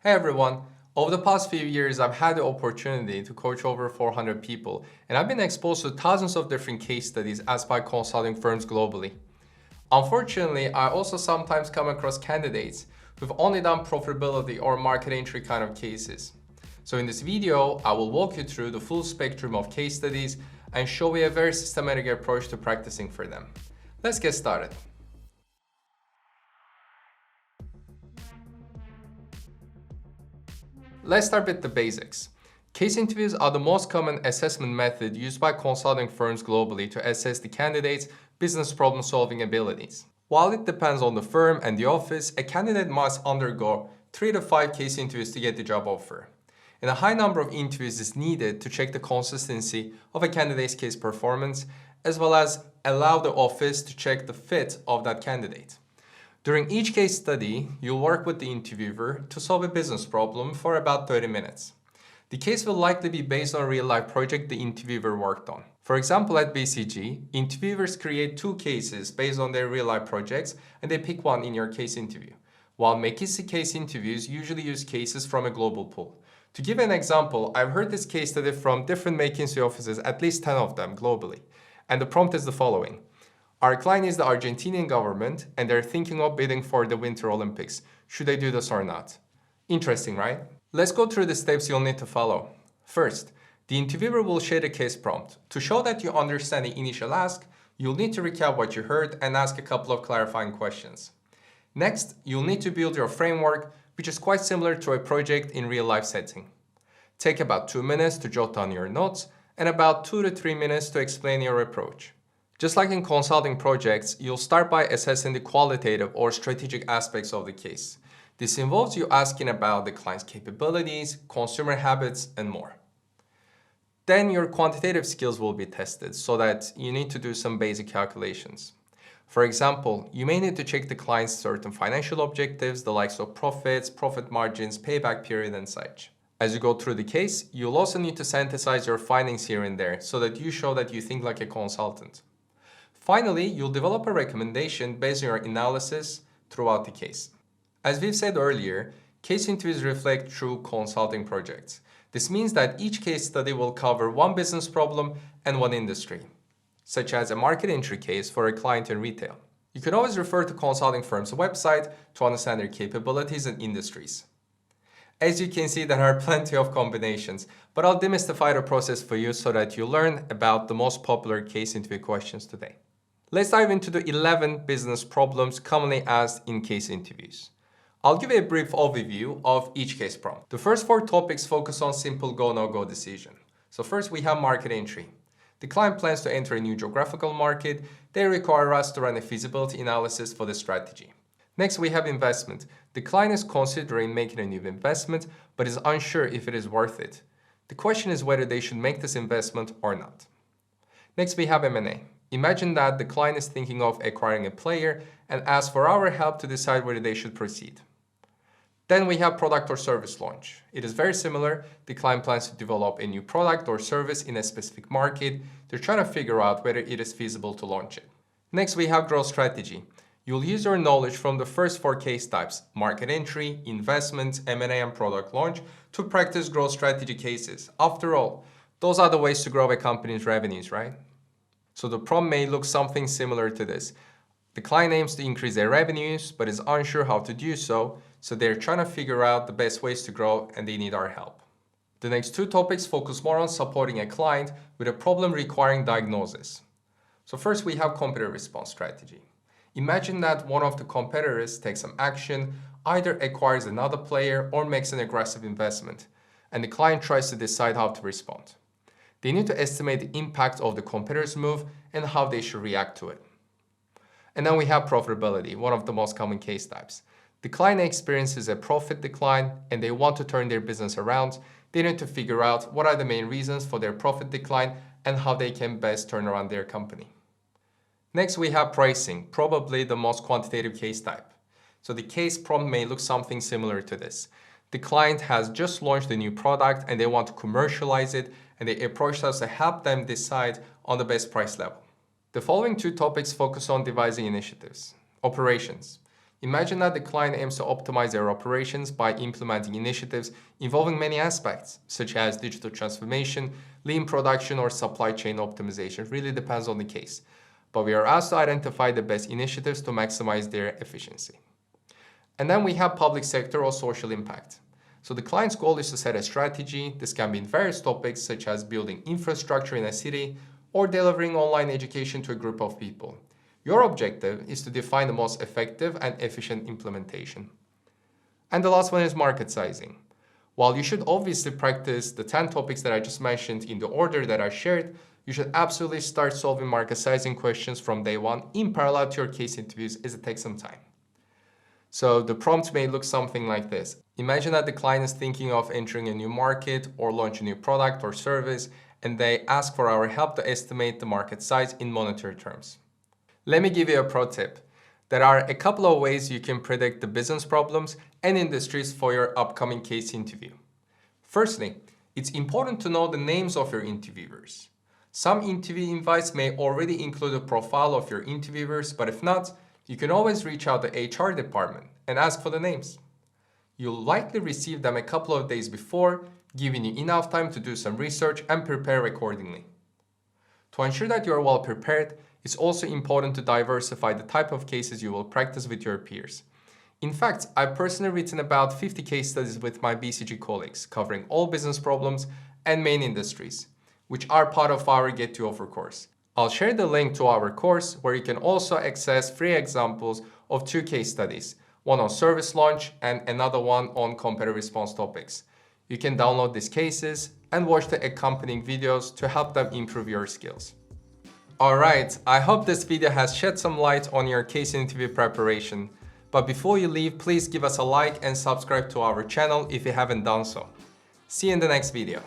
Hey everyone! Over the past few years, I've had the opportunity to coach over 400 people, and I've been exposed to thousands of different case studies asked by consulting firms globally. Unfortunately, I also sometimes come across candidates who've only done profitability or market entry kind of cases. So in this video, I will walk you through the full spectrum of case studies and show you a very systematic approach to practicing for them. Let's get started. Let's start with the basics. Case interviews are the most common assessment method used by consulting firms globally to assess the candidate's business problem-solving abilities. While it depends on the firm and the office, a candidate must undergo 3 to 5 case interviews to get the job offer. And a high number of interviews is needed to check the consistency of a candidate's case performance, as well as allow the office to check the fit of that candidate. During each case study, you'll work with the interviewer to solve a business problem for about 30 minutes. The case will likely be based on a real-life project the interviewer worked on. For example, at BCG, interviewers create 2 cases based on their real-life projects and they pick one in your case interview, while McKinsey case interviews usually use cases from a global pool. To give an example, I've heard this case study from different McKinsey offices, at least 10 of them globally, and the prompt is the following. Our client is the Argentinian government and they're thinking of bidding for the Winter Olympics. Should I do this or not? Interesting, right? Let's go through the steps you'll need to follow. First, the interviewer will share the case prompt. To show that you understand the initial ask, you'll need to recap what you heard and ask a couple of clarifying questions. Next, you'll need to build your framework, which is quite similar to a project in real-life setting. Take about 2 minutes to jot down your notes and about 2 to 3 minutes to explain your approach. Just like in consulting projects, you'll start by assessing the qualitative or strategic aspects of the case. This involves you asking about the client's capabilities, consumer habits, and more. Then your quantitative skills will be tested so that you need to do some basic calculations. For example, you may need to check the client's certain financial objectives, the likes of profits, profit margins, payback period, and such. As you go through the case, you'll also need to synthesize your findings here and there so that you show that you think like a consultant. Finally, you'll develop a recommendation based on your analysis throughout the case. As we've said earlier, case interviews reflect true consulting projects. This means that each case study will cover one business problem and one industry, such as a market entry case for a client in retail. You can always refer to consulting firms' website to understand their capabilities and industries. As you can see, there are plenty of combinations, but I'll demystify the process for you so that you learn about the most popular case interview questions today. Let's dive into the 11 business problems commonly asked in case interviews. I'll give a brief overview of each case prompt. The first 4 topics focus on simple go-no-go decision. So first we have market entry. The client plans to enter a new geographical market. They require us to run a feasibility analysis for the strategy. Next we have investment. The client is considering making a new investment but is unsure if it is worth it. The question is whether they should make this investment or not. Next we have M&A. Imagine that the client is thinking of acquiring a player and asks for our help to decide whether they should proceed. Then we have product or service launch. It is very similar. The client plans to develop a new product or service in a specific market. They're trying to figure out whether it is feasible to launch it. Next, we have growth strategy. You'll use your knowledge from the first 4 case types, market entry, investment, M&A, and product launch, to practice growth strategy cases. After all, those are the ways to grow a company's revenues, right? So the prompt may look something similar to this. The client aims to increase their revenues, but is unsure how to do so, so they're trying to figure out the best ways to grow and they need our help. The next 2 topics focus more on supporting a client with a problem requiring diagnosis. So first we have competitor response strategy. Imagine that one of the competitors takes some action, either acquires another player or makes an aggressive investment, and the client tries to decide how to respond. They need to estimate the impact of the competitor's move and how they should react to it. And then we have profitability, one of the most common case types. The client experiences a profit decline and they want to turn their business around. They need to figure out what are the main reasons for their profit decline and how they can best turn around their company. Next, we have pricing, probably the most quantitative case type. So the case prompt may look something similar to this. The client has just launched a new product and they want to commercialize it, and they approached us to help them decide on the best price level. The following 2 topics focus on devising initiatives. Operations. Imagine that the client aims to optimize their operations by implementing initiatives involving many aspects, such as digital transformation, lean production, or supply chain optimization. It really depends on the case. But we are asked to identify the best initiatives to maximize their efficiency. And then we have public sector or social impact. So the client's goal is to set a strategy. This can be in various topics, such as building infrastructure in a city or delivering online education to a group of people. Your objective is to define the most effective and efficient implementation. And the last one is market sizing. While you should obviously practice the 10 topics that I just mentioned in the order that I shared, you should absolutely start solving market sizing questions from day one in parallel to your case interviews, as it takes some time. So the prompt may look something like this. Imagine that the client is thinking of entering a new market or launch a new product or service, and they ask for our help to estimate the market size in monetary terms. Let me give you a pro tip. There are a couple of ways you can predict the business problems and industries for your upcoming case interview. Firstly, it's important to know the names of your interviewers. Some interview invites may already include a profile of your interviewers, but if not, you can always reach out to HR department and ask for the names. You'll likely receive them a couple of days before, giving you enough time to do some research and prepare accordingly. To ensure that you are well prepared, it's also important to diversify the type of cases you will practice with your peers. In fact, I've personally written about 50 case studies with my BCG colleagues, covering all business problems and main industries, which are part of our Get to Offer course. I'll share the link to our course where you can also access free examples of 2 case studies, one on service launch and another one on competitive response topics. You can download these cases and watch the accompanying videos to help them improve your skills. Alright, I hope this video has shed some light on your case interview preparation. But before you leave, please give us a like and subscribe to our channel if you haven't done so. See you in the next video.